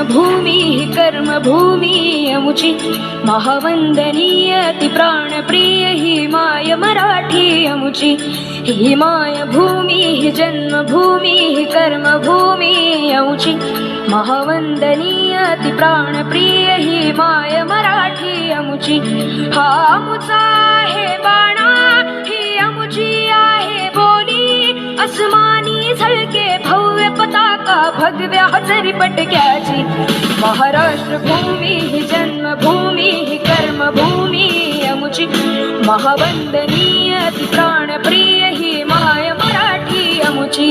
जन्मभूमी ही कर्मभूमी अमुची, महावंदनीय ती प्राणप्रिय ही माय मराठी अमुची. ही मायभूमी ही जन्मभूमी ही कर्मभूमी अमुची, महावंदनीय ती प्राणप्रिय ही माय मराठी अमुची. हा अमुचा आहे बाणा, ही अमुची आहे बोली, अस्मानी झळके भव्य पताका भगव्या हजरी पटक्याची. महाराष्ट्र भूमी ही जन्मभूमी ही कर्मभूमी अमुची, महावंदनीय ती प्राणप्रिय ही माय मराठी अमुची.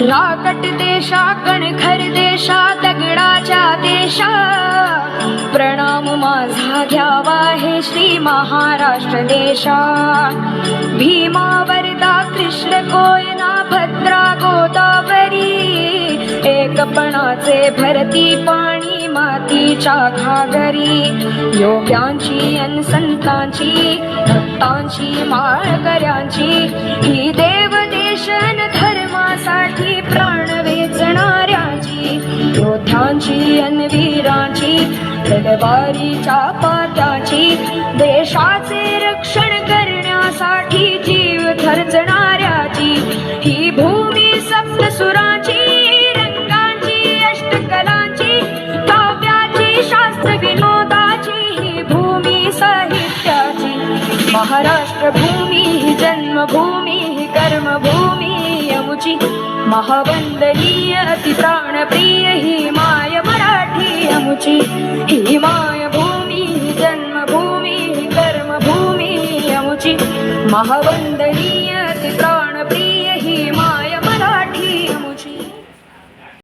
राकट देशा कणखर देशा दगडाच्या देशा, प्रणाम माझा घ्यावा हे श्री महाराष्ट्र देशा. भीमा वरदा कृष्ण कोयना भद्रा गोदावरी, एकपणाचे भरती पाणी मातीच्या घागरी. योग्यांची अन संतांची भक्तांची माळकऱ्यांची, ही देवदेशन धर्मासाठी प्राण वेचणाऱ्यांची. योद्ध्यांची अन वीरांची तलवारीच्या पात्याची, देशाचे रक्षण करण्यासाठी जीव खर्चणाऱ्याची. ही भूमी सप्तसुरांची, रंगांची अष्टकलांची, काव्याची शास्त्र विनोदाची, ही भूमी साहित्याची. महाराष्ट्र भूमी ही जन्मभूमी ही कर्मभूमी अमुची, महावंदनीय अति प्राणप्रिय ही माय मराठी अमुची. ही मायभूमी ही जन्मभूमी ही कर्मभूमी अमुची, महावंदनीय